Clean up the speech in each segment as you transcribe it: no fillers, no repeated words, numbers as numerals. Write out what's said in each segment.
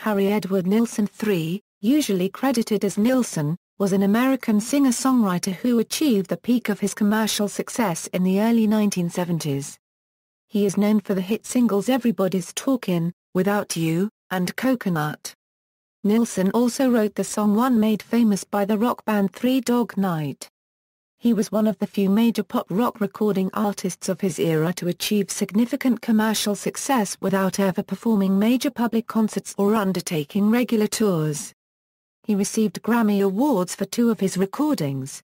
Harry Edward Nilsson III, usually credited as Nilsson, was an American singer-songwriter who achieved the peak of his commercial success in the early 1970s. He is known for the hit singles Everybody's Talkin', Without You, and Coconut. Nilsson also wrote the song One made famous by the rock band Three Dog Night. He was one of the few major pop-rock recording artists of his era to achieve significant commercial success without ever performing major public concerts or undertaking regular tours. He received Grammy Awards for 2 of his recordings.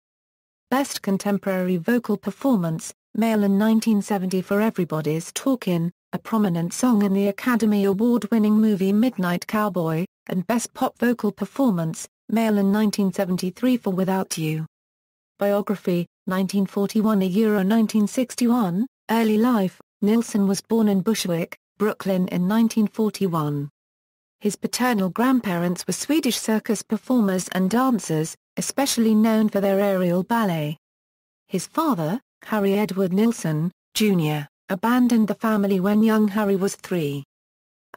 Best Contemporary Vocal Performance, Male in 1970 for Everybody's Talkin', a prominent song in the Academy Award-winning movie Midnight Cowboy, and Best Pop Vocal Performance, Male in 1973 for Without You. Biography, 1941 to 1961, Early life, Nilsson was born in Bushwick, Brooklyn in 1941. His paternal grandparents were Swedish circus performers and dancers, especially known for their aerial ballet. His father, Harry Edward Nilsson, Jr., abandoned the family when young Harry was 3.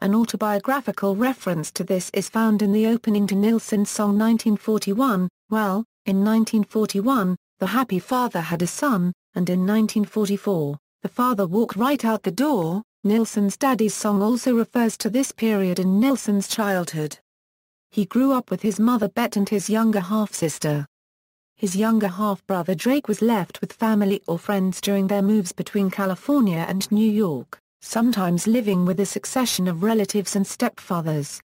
An autobiographical reference to this is found in the opening to Nilsson's song 1941, Well, in 1941, the happy father had a son, and in 1944, the father walked right out the door. Nilsson's Daddy's song also refers to this period in Nilsson's childhood. He grew up with his mother Bet and his younger half-sister. His younger half-brother Drake was left with family or friends during their moves between California and New York, sometimes living with a succession of relatives and stepfathers.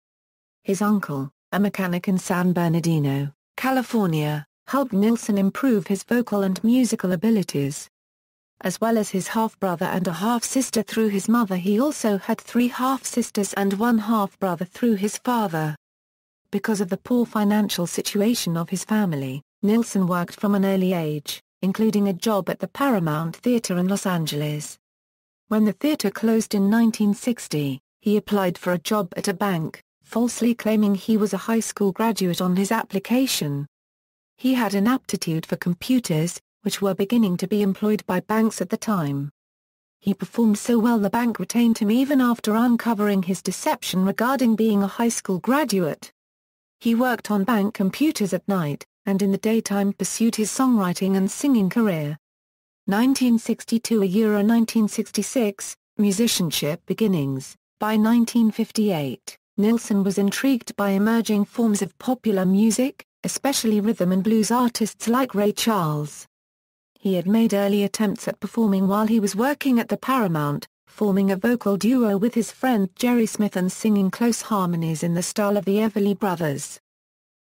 His uncle, a mechanic in San Bernardino, California, helped Nilsson improve his vocal and musical abilities. As well as his half-brother and a half-sister through his mother, he also had 3 half-sisters and 1 half-brother through his father. Because of the poor financial situation of his family, Nilsson worked from an early age, including a job at the Paramount Theater in Los Angeles. When the theater closed in 1960, he applied for a job at a bank, falsely claiming he was a high school graduate on his application. He had an aptitude for computers, which were beginning to be employed by banks at the time. He performed so well the bank retained him even after uncovering his deception regarding being a high school graduate. He worked on bank computers at night, and in the daytime pursued his songwriting and singing career. 1962 to 1966, Musicianship beginnings. By 1958, Nilsson was intrigued by emerging forms of popular music, especially rhythm and blues artists like Ray Charles. He had made early attempts at performing while he was working at the Paramount, forming a vocal duo with his friend Jerry Smith and singing close harmonies in the style of the Everly Brothers.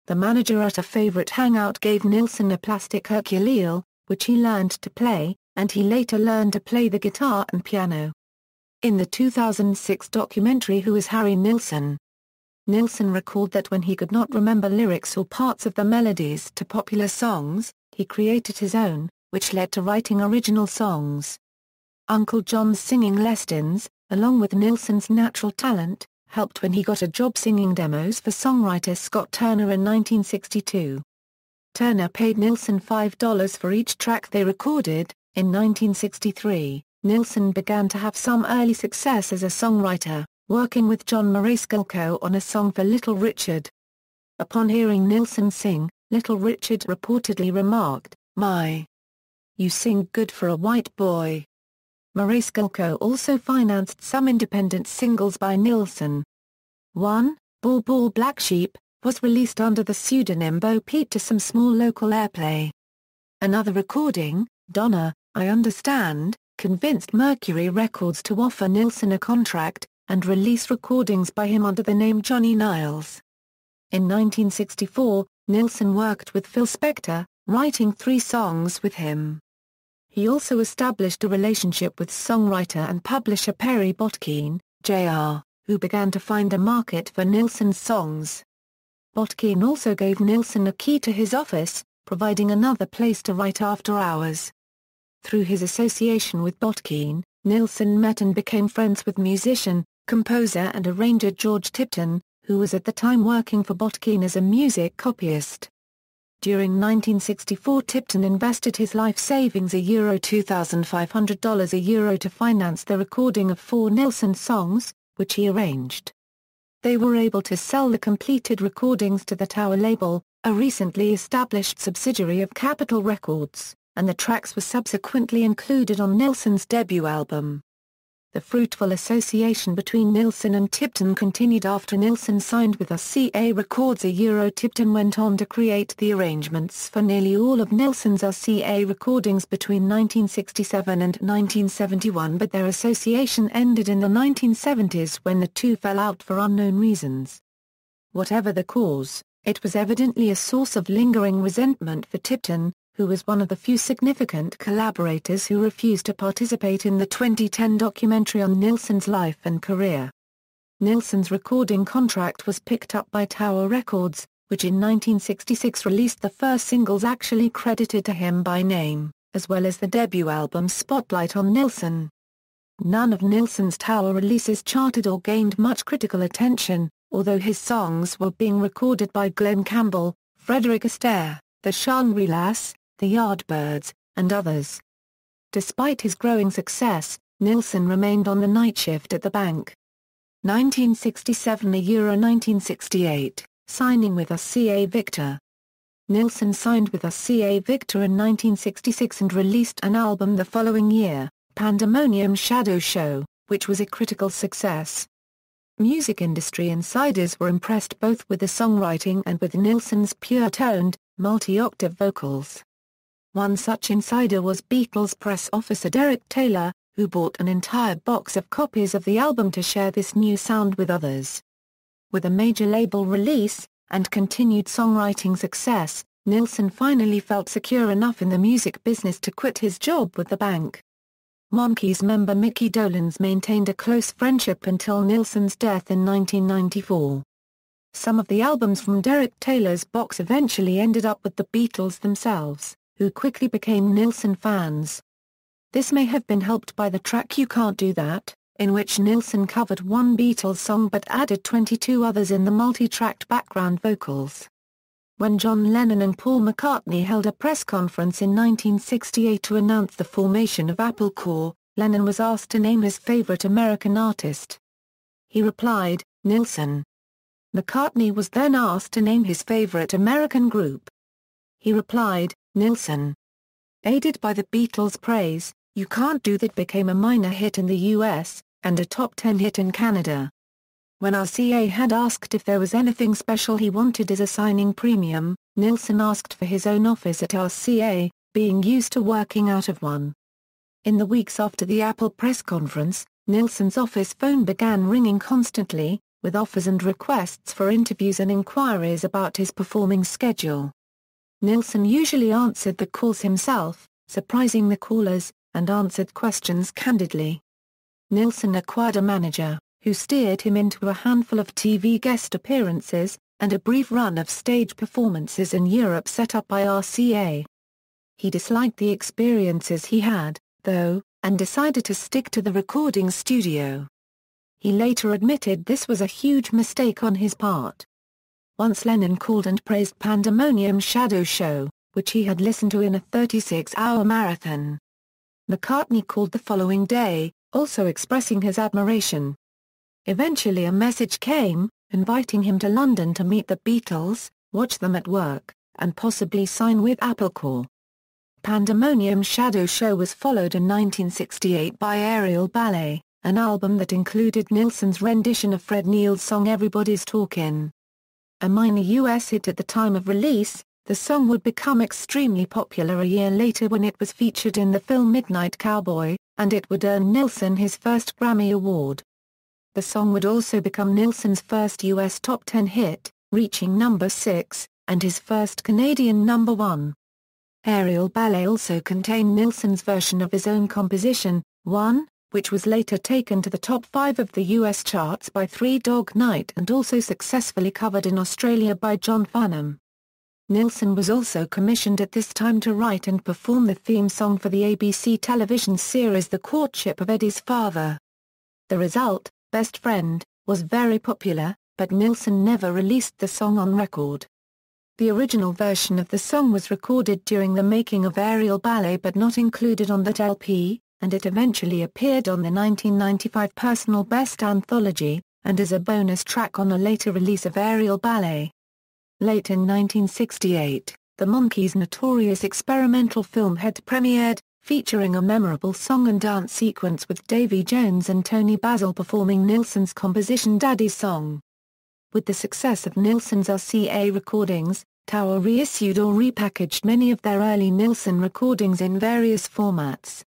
The manager at a favorite hangout gave Nilsson a plastic ukulele, which he learned to play, and he later learned to play the guitar and piano. In the 2006 documentary Who is Harry Nilsson? Nilsson recalled that when he could not remember lyrics or parts of the melodies to popular songs, he created his own, which led to writing original songs. Uncle John's singing lessons, along with Nilsson's natural talent, helped when he got a job singing demos for songwriter Scott Turner in 1962. Turner paid Nilsson $5 for each track they recorded. In 1963, Nilsson began to have some early success as a songwriter, working with John Marescalco on a song for Little Richard. Upon hearing Nilsson sing, Little Richard reportedly remarked, "My, you sing good for a white boy." Marescalco also financed some independent singles by Nilsson. One, Ball Ball Black Sheep, was released under the pseudonym Bo Peep to some small local airplay. Another recording, Donna, I Understand, convinced Mercury Records to offer Nilsson a contract, and release recordings by him under the name Johnny Niles. In 1964, Nilsson worked with Phil Spector, writing 3 songs with him. He also established a relationship with songwriter and publisher Perry Botkin, Jr., who began to find a market for Nilsson's songs. Botkin also gave Nilsson a key to his office, providing another place to write after hours. Through his association with Botkin, Nilsson met and became friends with musician, composer and arranger George Tipton, who was at the time working for Botkin as a music copyist. During 1964, Tipton invested his life savings €2,500 to finance the recording of 4 Nilsson songs, which he arranged. they were able to sell the completed recordings to the Tower label, a recently established subsidiary of Capitol Records, and the tracks were subsequently included on Nilsson's debut album. The fruitful association between Nilsson and Tipton continued after Nilsson signed with RCA Records. Tipton went on to create the arrangements for nearly all of Nilsson's RCA recordings between 1967 and 1971, but their association ended in the 1970s when the two fell out for unknown reasons. Whatever the cause, it was evidently a source of lingering resentment for Tipton, who was one of the few significant collaborators who refused to participate in the 2010 documentary on Nilsson's life and career. Nilsson's recording contract was picked up by Tower Records, which in 1966 released the first singles actually credited to him by name, as well as the debut album Spotlight on Nilsson. None of Nilsson's Tower releases charted or gained much critical attention, although his songs were being recorded by Glenn Campbell, Frederick Astaire, the Shangri-Las, the Yardbirds, and others. Despite his growing success, Nilsson remained on the night shift at the bank. 1967 1968, signing with RCA Victor. Nilsson signed with RCA Victor in 1966 and released an album the following year, Pandemonium Shadow Show, which was a critical success. Music industry insiders were impressed both with the songwriting and with Nilsson's pure-toned, multi-octave vocals. One such insider was Beatles press officer Derek Taylor, who bought an entire box of copies of the album to share this new sound with others. With a major label release, and continued songwriting success, Nilsson finally felt secure enough in the music business to quit his job with the bank. Monkees member Mickey Dolenz maintained a close friendship until Nilsson's death in 1994. Some of the albums from Derek Taylor's box eventually ended up with the Beatles themselves, who quickly became Nilsson fans. This may have been helped by the track You Can't Do That, in which Nilsson covered one Beatles song but added 22 others in the multi-tracked background vocals. When John Lennon and Paul McCartney held a press conference in 1968 to announce the formation of Apple Corps, Lennon was asked to name his favorite American artist. He replied, Nilsson. McCartney was then asked to name his favorite American group. He replied, Nilsson. Aided by the Beatles' praise, You Can't Do That became a minor hit in the US, and a top 10 hit in Canada. When RCA had asked if there was anything special he wanted as a signing premium, Nilsson asked for his own office at RCA, being used to working out of one. In the weeks after the Apple press conference, Nilsson's office phone began ringing constantly, with offers and requests for interviews and inquiries about his performing schedule. Nilsson usually answered the calls himself, surprising the callers, and answered questions candidly. Nilsson acquired a manager, who steered him into a handful of TV guest appearances, and a brief run of stage performances in Europe set up by RCA. He disliked the experiences he had, though, and decided to stick to the recording studio. He later admitted this was a huge mistake on his part. Once Lennon called and praised Pandemonium Shadow Show, which he had listened to in a 36-hour marathon. McCartney called the following day, also expressing his admiration. Eventually a message came, inviting him to London to meet the Beatles, watch them at work, and possibly sign with Apple Corps. Pandemonium Shadow Show was followed in 1968 by Aerial Ballet, an album that included Nilsson's rendition of Fred Neil's song Everybody's Talkin'. A minor US hit at the time of release, the song would become extremely popular a year later when it was featured in the film Midnight Cowboy, and it would earn Nilsson his first Grammy Award. The song would also become Nilsson's first US top 10 hit, reaching number 6, and his first Canadian number 1. Aerial Ballet also contained Nilsson's version of his own composition, One, which was later taken to the top 5 of the US charts by Three Dog Night and also successfully covered in Australia by John Farnham. Nilsson was also commissioned at this time to write and perform the theme song for the ABC television series The Courtship of Eddie's Father. The result, Best Friend, was very popular, but Nilsson never released the song on record. The original version of the song was recorded during the making of Aerial Ballet but not included on that LP, and it eventually appeared on the 1995 Personal Best Anthology, and as a bonus track on a later release of Aerial Ballet. Late in 1968, the Monkees' notorious experimental film had premiered, featuring a memorable song and dance sequence with Davy Jones and Tony Basil performing Nilsson's composition Daddy's Song. With the success of Nilsson's RCA recordings, Tower reissued or repackaged many of their early Nilsson recordings in various formats.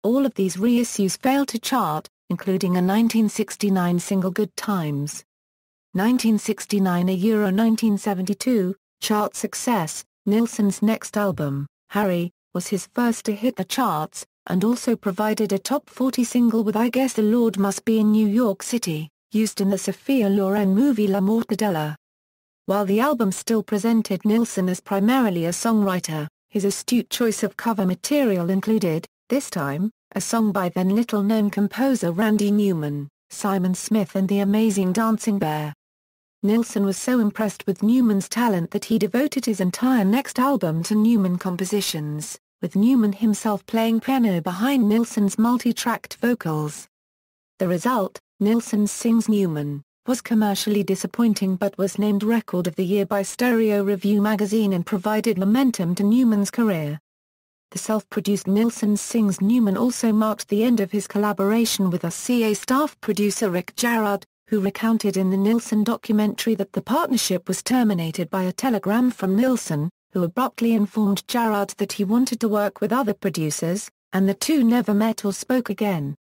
All of these reissues failed to chart, including a 1969 single Good Times. 1969 Euro 1972, chart success. Nilsson's next album, Harry, was his first to hit the charts, and also provided a top 40 single with I Guess the Lord Must Be in New York City, used in the Sophia Loren movie La Mortadella. While the album still presented Nilsson as primarily a songwriter, his astute choice of cover material included, this time, a song by then little-known composer Randy Newman, Simon Smith and the Amazing Dancing Bear. Nilsson was so impressed with Newman's talent that he devoted his entire next album to Newman compositions, with Newman himself playing piano behind Nilsson's multi-tracked vocals. The result, Nilsson Sings Newman, was commercially disappointing but was named Record of the Year by Stereo Review magazine and provided momentum to Newman's career. The self-produced Nilsson Sings Newman also marked the end of his collaboration with RCA staff producer Rick Jarrard, who recounted in the Nilsson documentary that the partnership was terminated by a telegram from Nilsson, who abruptly informed Jarrard that he wanted to work with other producers, and the two never met or spoke again.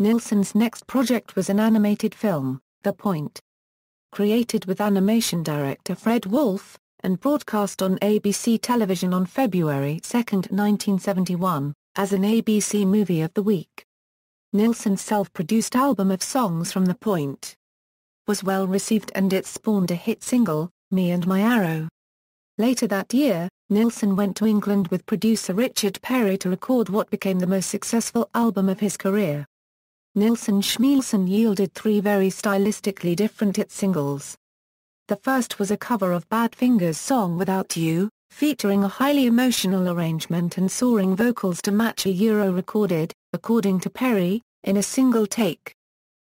Nilsson's next project was an animated film, The Point. Created with animation director Fred Wolf, and broadcast on ABC television on February 2, 1971, as an ABC Movie of the Week. Nilsson's self-produced album of songs from The Point was well received and it spawned a hit single, Me and My Arrow. Later that year, Nilsson went to England with producer Richard Perry to record what became the most successful album of his career. Nilsson Schmielson yielded three very stylistically different hit singles. The first was a cover of Badfinger's song Without You, featuring a highly emotional arrangement and soaring vocals to match a Euro recorded, according to Perry, in a single take.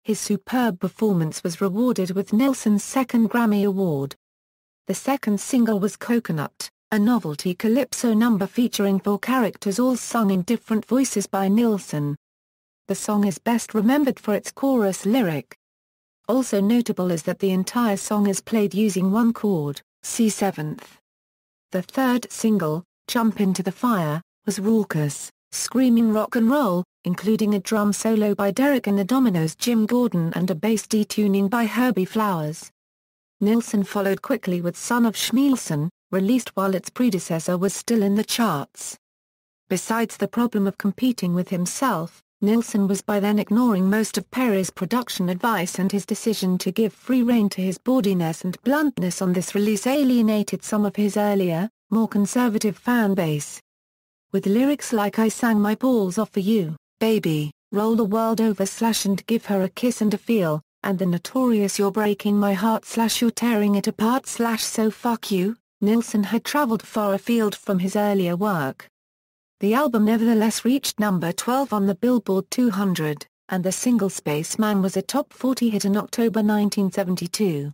His superb performance was rewarded with Nilsson's second Grammy Award. The second single was Coconut, a novelty calypso number featuring four characters all sung in different voices by Nilsson. The song is best remembered for its chorus lyric. Also notable is that the entire song is played using one chord, C7. The third single, Jump Into the Fire, was raucous, screaming rock and roll, including a drum solo by Derek and the Dominoes' Jim Gordon and a bass detuning by Herbie Flowers. Nilsson followed quickly with Son of Schmielson, released while its predecessor was still in the charts. Besides the problem of competing with himself, Nilsson was by then ignoring most of Perry's production advice and his decision to give free rein to his bawdiness and bluntness on this release alienated some of his earlier, more conservative fan base. With lyrics like I sang my balls off for you, baby, roll the world over / and give her a kiss and a feel, and the notorious you're breaking my heart / you're tearing it apart / so fuck you, Nilsson had traveled far afield from his earlier work. The album nevertheless reached number 12 on the Billboard 200, and the single Spaceman was a top 40 hit in October 1972.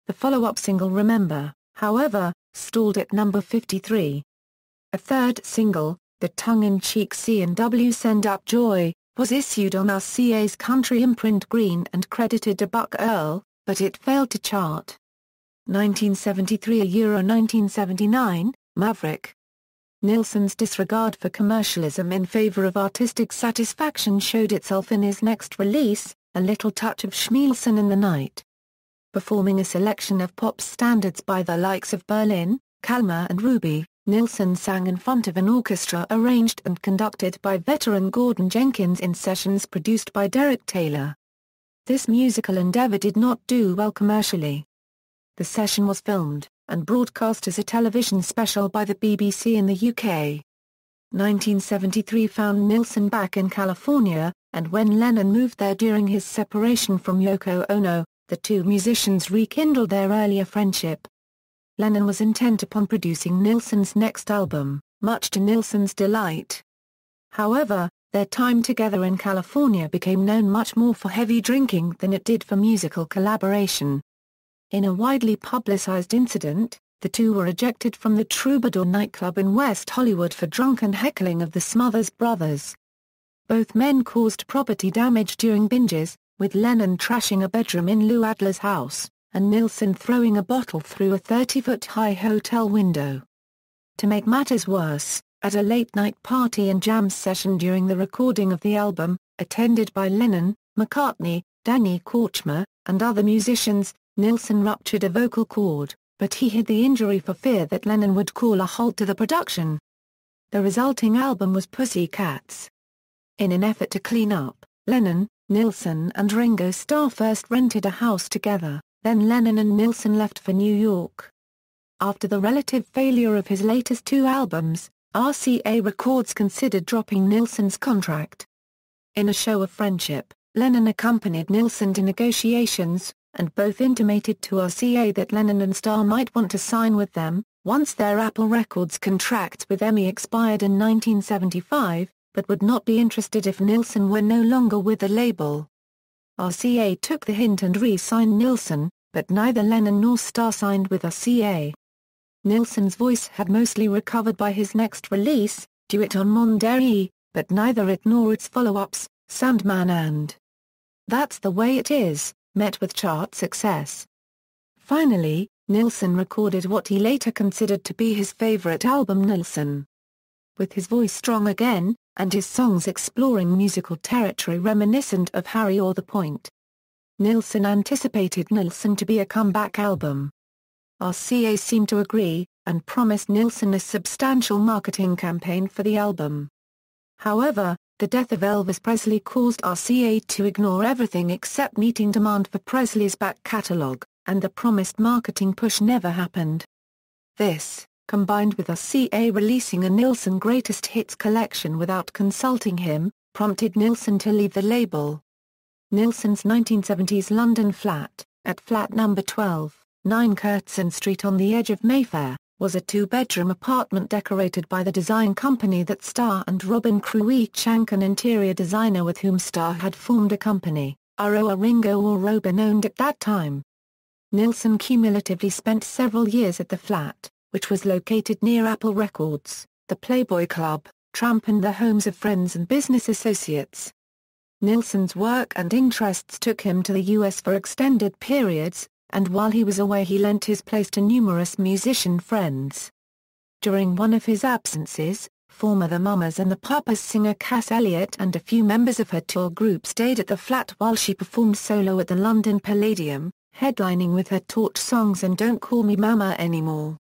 The follow-up single Remember, however, stalled at number 53. A third single, the tongue-in-cheek C&W Send Up Joy, was issued on RCA's country imprint Green and credited to Buck Earl, but it failed to chart. 1973 Euro 1979, Maverick. Nilsson's disregard for commercialism in favor of artistic satisfaction showed itself in his next release, A Little Touch of Schmielson in the Night. Performing a selection of pop standards by the likes of Berlin, Kalmah and Ruby, Nilsson sang in front of an orchestra arranged and conducted by veteran Gordon Jenkins in sessions produced by Derek Taylor. This musical endeavor did not do well commercially. The session was filmed and broadcast as a television special by the BBC in the UK. 1973 found Nilsson back in California, and when Lennon moved there during his separation from Yoko Ono, the two musicians rekindled their earlier friendship. Lennon was intent upon producing Nilsson's next album, much to Nilsson's delight. However, their time together in California became known much more for heavy drinking than it did for musical collaboration. In a widely publicized incident, the two were ejected from the Troubadour nightclub in West Hollywood for drunken heckling of the Smothers Brothers. Both men caused property damage during binges, with Lennon trashing a bedroom in Lou Adler's house, and Nilsson throwing a bottle through a 30-foot-high hotel window. To make matters worse, at a late-night party and jam session during the recording of the album, attended by Lennon, McCartney, Danny Korchmar, and other musicians, Nilsson ruptured a vocal cord, but he hid the injury for fear that Lennon would call a halt to the production. The resulting album was Pussycats. In an effort to clean up, Lennon, Nilsson and Ringo Starr first rented a house together, then Lennon and Nilsson left for New York. After the relative failure of his latest two albums, RCA Records considered dropping Nilsson's contract. In a show of friendship, Lennon accompanied Nilsson to negotiations, and both intimated to RCA that Lennon and Starr might want to sign with them, once their Apple Records contracts with EMI expired in 1975, but would not be interested if Nilsson were no longer with the label. RCA took the hint and re-signed Nilsson, but neither Lennon nor Starr signed with RCA. Nilsson's voice had mostly recovered by his next release, Duet on Monterey, but neither it nor its follow-ups, Sandman and That's the Way It Is, met with chart success. Finally, Nilsson recorded what he later considered to be his favorite album, Nilsson. With his voice strong again, and his songs exploring musical territory reminiscent of Harry or The Point. Nilsson anticipated Nilsson to be a comeback album. RCA seemed to agree, and promised Nilsson a substantial marketing campaign for the album. However, the death of Elvis Presley caused RCA to ignore everything except meeting demand for Presley's back catalogue, and the promised marketing push never happened. This, combined with RCA releasing a Nilsson Greatest Hits collection without consulting him, prompted Nilsson to leave the label. Nilsson's 1970s London flat, at flat number 12, 9 Curzon Street on the edge of Mayfair, was a two-bedroom apartment decorated by the design company that Starr and Robin Cruikshank, an interior designer with whom Starr had formed a company, Aroa Ringo or Robin owned at that time. Nilsson cumulatively spent several years at the flat, which was located near Apple Records, the Playboy Club, Tramp and the homes of friends and business associates. Nilsson's work and interests took him to the US for extended periods, and while he was away he lent his place to numerous musician friends. During one of his absences, former The Mamas and the Papas singer Cass Elliot and a few members of her tour group stayed at the flat while she performed solo at the London Palladium, headlining with her Torch songs and Don't Call Me Mama Anymore.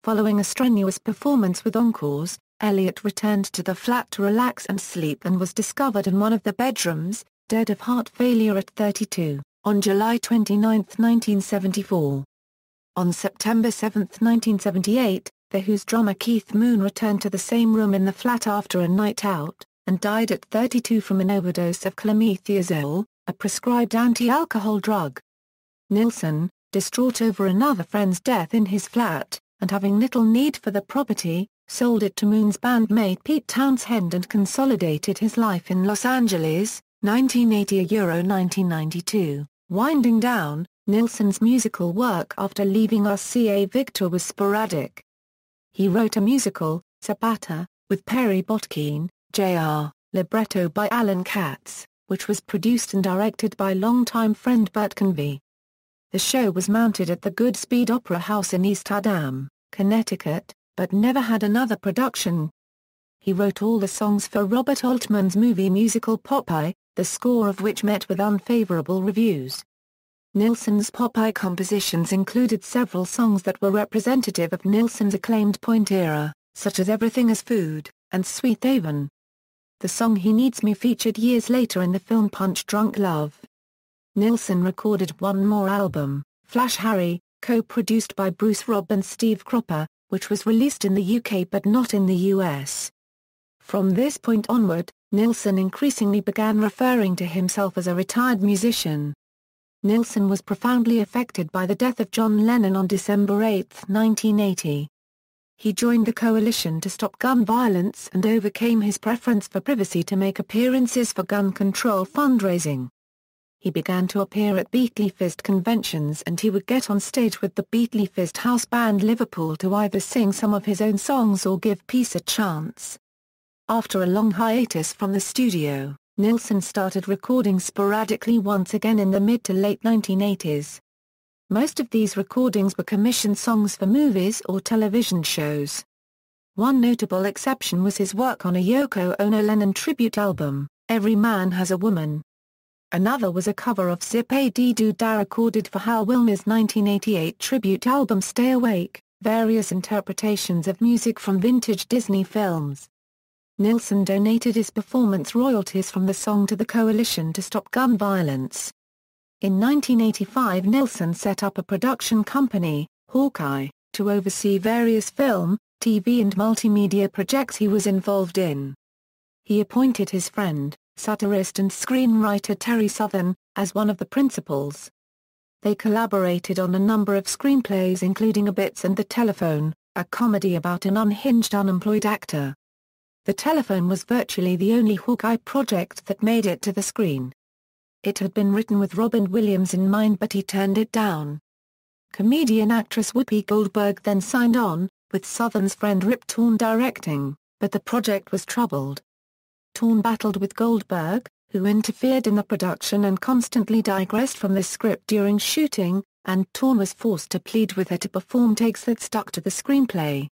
Following a strenuous performance with encores, Elliot returned to the flat to relax and sleep and was discovered in one of the bedrooms, dead of heart failure at 32, on July 29, 1974. On September 7, 1978, The Who's drummer Keith Moon returned to the same room in the flat after a night out, and died at 32 from an overdose of clemethazole, a prescribed anti-alcohol drug. Nilsson, distraught over another friend's death in his flat, and having little need for the property, sold it to Moon's bandmate Pete Townshend and consolidated his life in Los Angeles, 1980–1992. Winding down, Nilsson's musical work after leaving RCA Victor was sporadic. He wrote a musical, Zapata, with Perry Botkin, Jr., libretto by Alan Katz, which was produced and directed by longtime friend Bert Convey. The show was mounted at the Goodspeed Opera House in East Haddam, Connecticut, but never had another production. He wrote all the songs for Robert Altman's movie musical Popeye, the score of which met with unfavorable reviews. Nilsson's Popeye compositions included several songs that were representative of Nilsson's acclaimed point era, such as Everything Is Food, and Sweet Haven. The song He Needs Me featured years later in the film Punch Drunk Love. Nilsson recorded one more album, Flash Harry, co-produced by Bruce Robb and Steve Cropper, which was released in the UK but not in the US. From this point onward, Nilsson increasingly began referring to himself as a retired musician. Nilsson was profoundly affected by the death of John Lennon on December 8, 1980. He joined the Coalition to Stop Gun Violence and overcame his preference for privacy to make appearances for gun control fundraising. He began to appear at Beatles conventions and he would get on stage with the Beatles house band Liverpool to either sing some of his own songs or give peace a chance. After a long hiatus from the studio, Nilsson started recording sporadically once again in the mid to late 1980s. Most of these recordings were commissioned songs for movies or television shows. One notable exception was his work on a Yoko Ono Lennon tribute album, Every Man Has a Woman. Another was a cover of Zip-a-Dee-Doo-Dah recorded for Hal Wilner's 1988 tribute album Stay Awake, various interpretations of music from vintage Disney films. Nilsson donated his performance royalties from the song to the Coalition to Stop Gun Violence. In 1985 Nilsson set up a production company, Hawkeye, to oversee various film, TV and multimedia projects he was involved in. He appointed his friend, satirist and screenwriter Terry Southern, as one of the principals. They collaborated on a number of screenplays including A Bits and The Telephone, a comedy about an unhinged unemployed actor. The Telephone was virtually the only Hawkeye project that made it to the screen. It had been written with Robin Williams in mind but he turned it down. Comedian actress Whoopi Goldberg then signed on, with Southern's friend Rip Torn directing, but the project was troubled. Torn battled with Goldberg, who interfered in the production and constantly digressed from the script during shooting, and Torn was forced to plead with her to perform takes that stuck to the screenplay.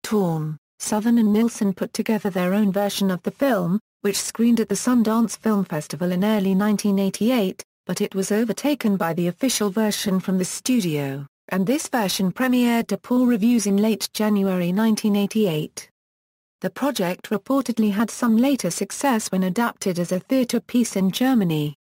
Torn, Southern and Nilsson put together their own version of the film, which screened at the Sundance Film Festival in early 1988, but it was overtaken by the official version from the studio, and this version premiered to poor reviews in late January 1988. The project reportedly had some later success when adapted as a theatre piece in Germany.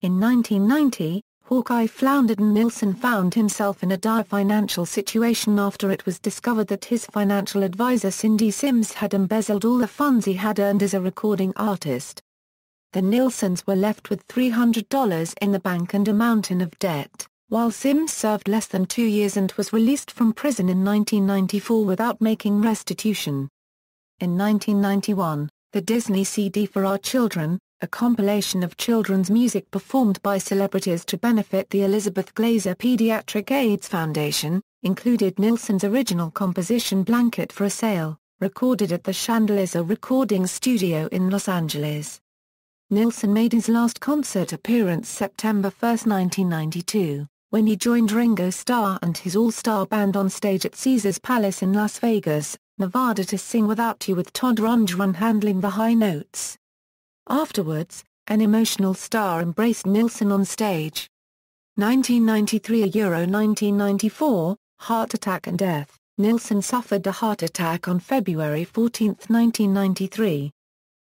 In 1990, Hawkeye floundered and Nilsson found himself in a dire financial situation after it was discovered that his financial advisor Cindy Sims had embezzled all the funds he had earned as a recording artist. The Nilssons were left with $300 in the bank and a mountain of debt, while Sims served less than 2 years and was released from prison in 1994 without making restitution. In 1991, the Disney CD for Our Children, a compilation of children's music performed by celebrities to benefit the Elizabeth Glaser Pediatric AIDS Foundation, included Nilsson's original composition Blanket for a Sale, recorded at the Chandelier Recording Studio in Los Angeles. Nilsson made his last concert appearance September 1, 1992, when he joined Ringo Starr and his all-star band on stage at Caesars Palace in Las Vegas, Nevada to sing Without You with Todd Rundgren handling the high notes. Afterwards, an emotional Starr embraced Nilsson on stage. 1993–1994, heart attack and death. Nilsson suffered a heart attack on February 14, 1993.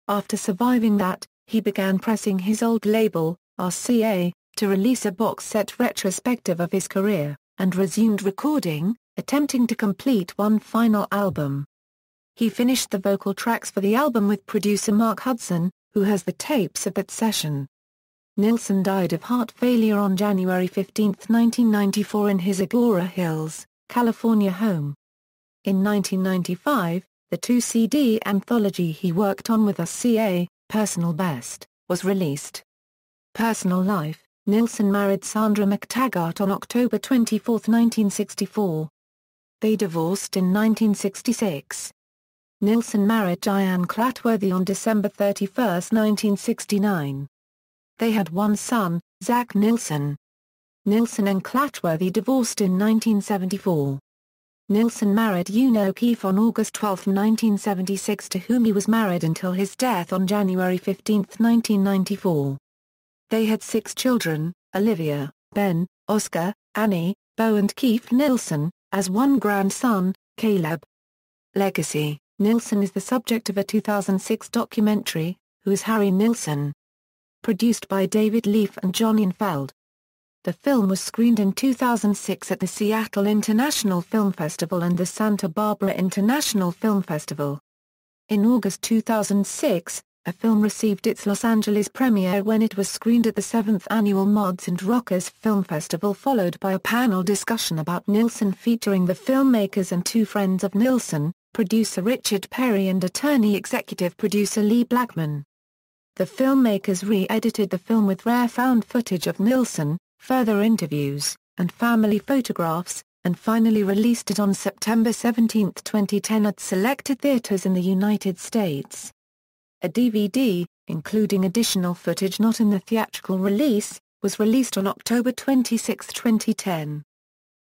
After surviving that, he began pressing his old label, RCA, to release a box set retrospective of his career, and resumed recording, attempting to complete one final album. He finished the vocal tracks for the album with producer Mark Hudson, who has the tapes of that session. Nilsson died of heart failure on January 15, 1994 in his Agoura Hills, California home. In 1995, the 2-CD anthology he worked on with RCA, Personal Best, was released. Personal life. Nilsson married Sandra McTaggart on October 24, 1964. They divorced in 1966. Nilsson married Diane Clatworthy on December 31, 1969. They had one son, Zach Nilsson. Nilsson and Clatworthy divorced in 1974. Nilsson married Una O'Keeffe on August 12, 1976 to whom he was married until his death on January 15, 1994. They had 6 children, Olivia, Ben, Oscar, Annie, Bo and Keith Nilsson, as one grandson, Caleb. Legacy. Nilsson is the subject of a 2006 documentary, Who is Harry Nilsson? Produced by David Leaf and John Infeld. The film was screened in 2006 at the Seattle International Film Festival and the Santa Barbara International Film Festival. In August 2006, A film received its Los Angeles premiere when it was screened at the 7th Annual Mods and Rockers Film Festival, followed by a panel discussion about Nilsson featuring the filmmakers and two friends of Nilsson, producer Richard Perry and attorney-executive producer Lee Blackman. The filmmakers re-edited the film with rare found footage of Nilsson, further interviews, and family photographs, and finally released it on September 17, 2010 at selected theaters in the United States. A DVD, including additional footage not in the theatrical release, was released on October 26, 2010.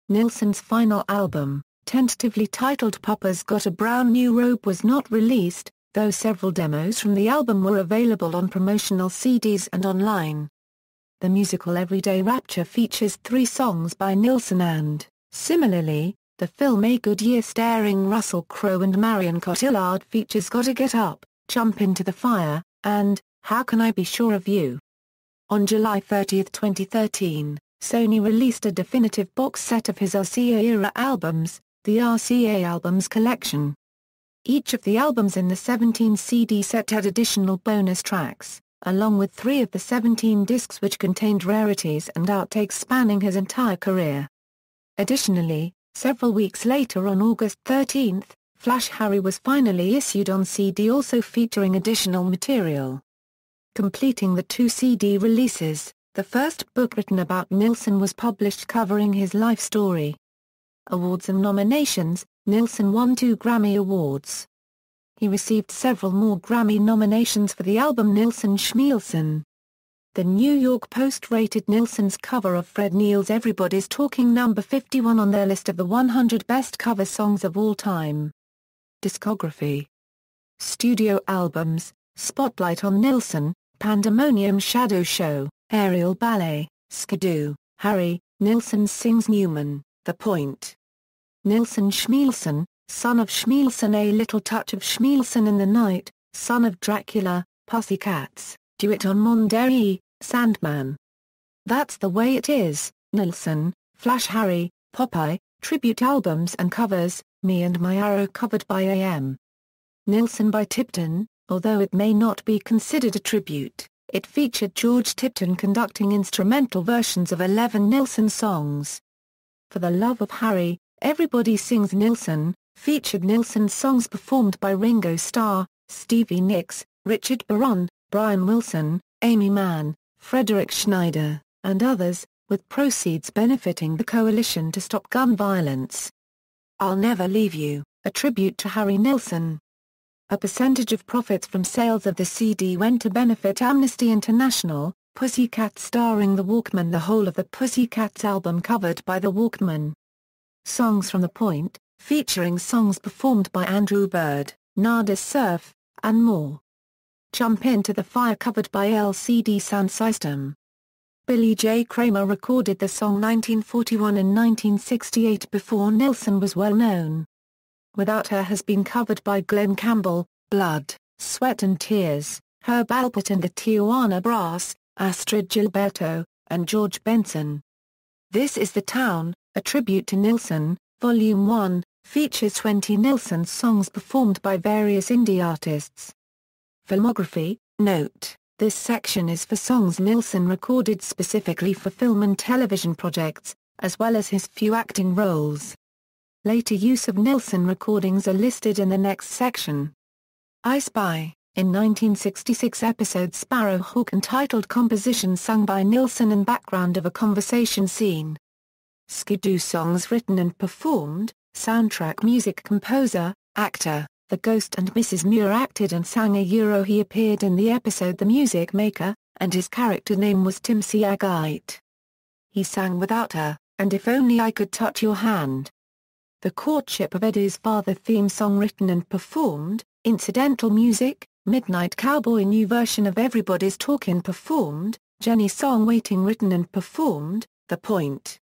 Nilsson's final album, tentatively titled Papa's Got a Brown New Robe, was not released, though several demos from the album were available on promotional CDs and online. The musical Everyday Rapture features 3 songs by Nilsson and, similarly, the film A Good Year starring Russell Crowe and Marion Cotillard features Gotta Get Up, Jump Into the Fire, and How Can I Be Sure of You? On July 30, 2013, Sony released a definitive box set of his RCA-era albums, the RCA Albums Collection. Each of the albums in the 17-CD set had additional bonus tracks, along with 3 of the 17 discs which contained rarities and outtakes spanning his entire career. Additionally, several weeks later on August 13, Flash Harry was finally issued on CD, also featuring additional material. Completing the 2 CD releases, the first book written about Nilsson was published covering his life story. Awards and nominations: Nilsson won 2 Grammy Awards. He received several more Grammy nominations for the album Nilsson Schmielsen. The New York Post rated Nilsson's cover of Fred Neil's Everybody's Talking number 51 on their list of the 100 best cover songs of all time. Discography. Studio albums: Spotlight on Nilsson, Pandemonium Shadow Show, Aerial Ballet, Skidoo, Harry, Nilsson Sings Newman, The Point. Nilsson Schmielsen, Son of Schmielsen, A Little Touch of Schmielsen in the Night, Son of Dracula, Pussycats, Duet on Monday, Sandman. That's the Way It Is, Nilsson, Flash Harry, Popeye, tribute albums and covers, Me and My Arrow covered by A.M. Nilsson by Tipton. Although it may not be considered a tribute, it featured George Tipton conducting instrumental versions of 11 Nilsson songs. For the Love of Harry, Everybody Sings Nilsson, featured Nilsson songs performed by Ringo Starr, Stevie Nicks, Richard Baron, Brian Wilson, Amy Mann, Frederick Schneider, and others, with proceeds benefiting the Coalition to Stop Gun Violence. I'll Never Leave You, a tribute to Harry Nilsson. A percentage of profits from sales of the CD went to benefit Amnesty International. Pussycats starring the Walkmen, the whole of the Pussycats album covered by the Walkmen. Songs from The Point, featuring songs performed by Andrew Bird, Nada Surf, and more. Jump Into the Fire covered by LCD Soundsystem. Billy J. Kramer recorded the song 1941 and 1968 before Nilsson was well known. Without Her has been covered by Glenn Campbell, Blood, Sweat and Tears, Herb Alpert and the Tijuana Brass, Astrid Gilberto, and George Benson. This Is the Town, a tribute to Nilsson, Volume 1, features 20 Nilsson songs performed by various indie artists. Filmography. Note: this section is for songs Nilsson recorded specifically for film and television projects, as well as his few acting roles. Later use of Nilsson recordings are listed in the next section. I Spy, in 1966 episode Sparrowhawk entitled Composition sung by Nilsson and background of a conversation scene. Skidoo songs written and performed, soundtrack music composer, actor, The Ghost and Mrs. Muir acted and sang He appeared in the episode The Music Maker, and his character name was Tim Siagite. He sang Without Her, and If Only I Could Touch Your Hand. The Courtship of Eddie's Father theme song written and performed, incidental music, Midnight Cowboy new version of Everybody's Talkin' performed, Jenny song Waiting written and performed, The Point.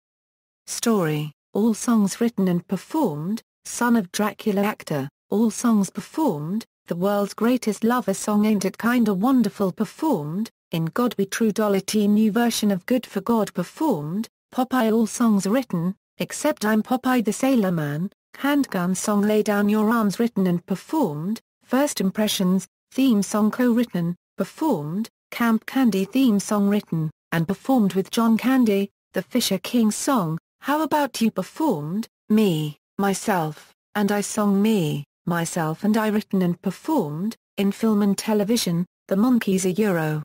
Story, all songs written and performed, Son of Dracula actor, all songs performed, The World's Greatest Lover song Ain't It Kinda Wonderful performed, In God We True Dollar T new version of Good for God performed, Popeye all songs written, except I'm Popeye the Sailor Man, Handgun song Lay Down Your Arms written and performed, First Impressions, theme song co-written, performed, Camp Candy theme song written, and performed with John Candy, The Fisher King song, How About You performed, Me, Myself, and I song Me, Myself and I written and performed, in film and television, The Monkees a Euro.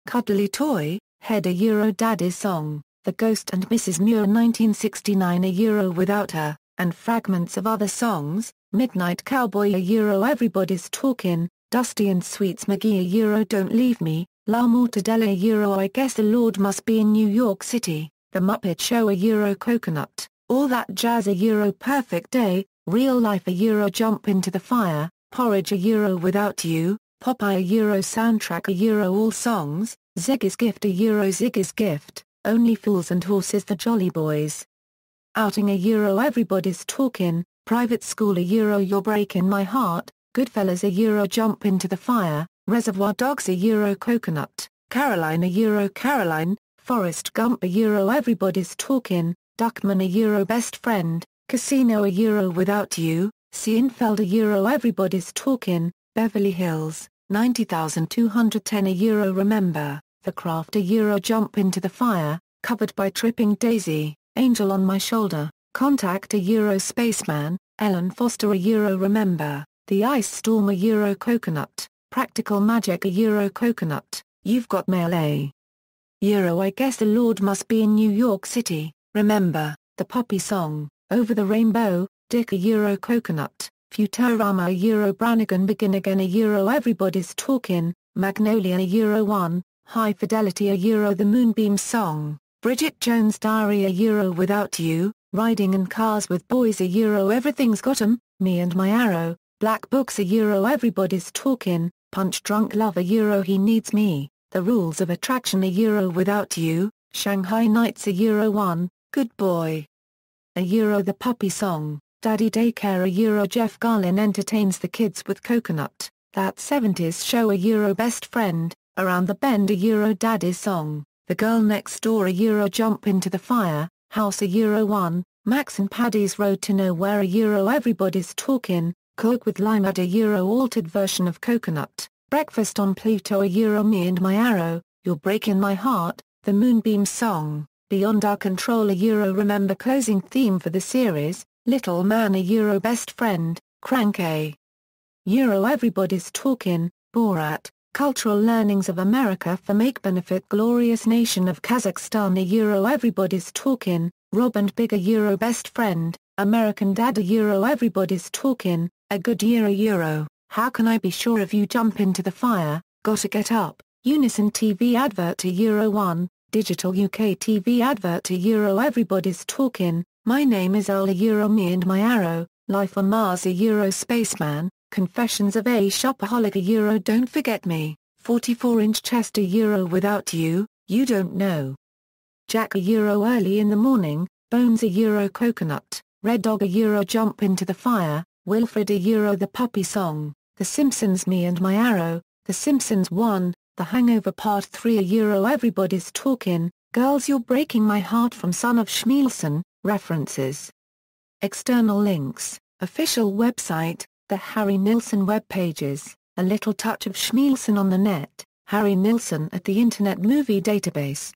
Cuddly Toy, Head a Euro Daddy's song, The Ghost and Mrs. Muir 1969 a Euro Without Her, and fragments of other songs, Midnight Cowboy a Euro Everybody's Talkin', Dusty and Sweets McGee a Euro Don't Leave Me, La Mortadella a Euro I Guess the Lord Must Be in New York City, The Muppet Show a Euro Coconut, All That Jazz a Euro Perfect Day, Real Life a Euro Jump Into the Fire, Porridge a Euro Without You, Popeye a Euro Soundtrack a Euro All Songs, Ziggy's Gift a Euro Ziggy's Gift, Only Fools and Horses the Jolly Boys. Outing a Euro Everybody's Talkin', Private School a Euro You're Breaking My Heart, Goodfellas a Euro Jump Into the Fire, Reservoir Dogs a Euro Coconut, Caroline a Euro Caroline, Forrest Gump a Euro Everybody's Talkin', Duckman a Euro Best Friend, Casino a Euro Without You, Seinfeld a Euro Everybody's Talkin', Beverly Hills, 90,210 a Euro Remember, The Craft a Euro Jump Into the Fire, covered by Tripping Daisy, Angel on My Shoulder, Contact a Euro Spaceman, Ellen Foster a Euro Remember, The Ice Storm a Euro Coconut, Practical Magic a Euro Coconut, You've Got Mail a Euro I Guess the Lord Must Be in New York City, Remember, The Poppy Song, Over the Rainbow, Dick a Euro Coconut, Futurama a Euro Brannigan Begin Again a Euro Everybody's Talkin', Magnolia a Euro 1, High Fidelity a Euro The Moonbeam Song, Bridget Jones' Diary a Euro Without You, Riding in Cars with Boys a Euro Everything's Got 'Em, Me and My Arrow, Black Books a Euro Everybody's Talkin', Punch Drunk Love a Euro He Needs Me, The Rules of Attraction a Euro Without You, Shanghai Nights a Euro 1, Good Boy a Euro The Puppy Song, Daddy Daycare a Euro Jeff Garlin Entertains the Kids with Coconut, That 70s Show a Euro Best Friend, Around the Bend a Euro Daddy's Song, The Girl Next Door a Euro Jump Into the Fire, House a Euro 1, Max and Paddy's Road to Nowhere a Euro Everybody's Talkin', Coke with Lime a Euro Altered Version of Coconut, Breakfast on Pluto a Euro Me and My Arrow, You're Breaking My Heart, The Moonbeam Song, Beyond Our Control a Euro Remember Closing Theme for the series, Little Man a Euro Best Friend, Crank a Euro Everybody's Talkin', Borat, Cultural Learnings of America for Make Benefit Glorious Nation of Kazakhstan a Euro Everybody's Talkin', Rob and Big a Euro Best Friend, American Dad a Euro Everybody's Talkin', A Good Year a Euro, How Can I Be Sure of You Jump Into the Fire, Gotta Get Up, Unison TV Advert a Euro 1, Digital UK TV Advert a Euro Everybody's Talkin', My Name is Earl a Euro Me and My Arrow, Life on Mars a Euro Spaceman, Confessions of a Shopaholic a Euro Don't Forget Me, 44-inch Chest a Euro Without You, You Don't Know. Jack a Euro Early in the Morning, Bones a Euro Coconut, Red Dog a Euro Jump Into the Fire, Wilfred a Euro The Puppy Song, The Simpsons Me and My Arrow, The Simpsons 1, The Hangover Part 3 a Euro Everybody's Talkin', Girls You're Breaking My Heart from Son of Schmielson, References. External links, Official website, The Harry Nilsson web pages, A Little Touch of Schmielson on the Net, Harry Nilsson at the Internet Movie Database.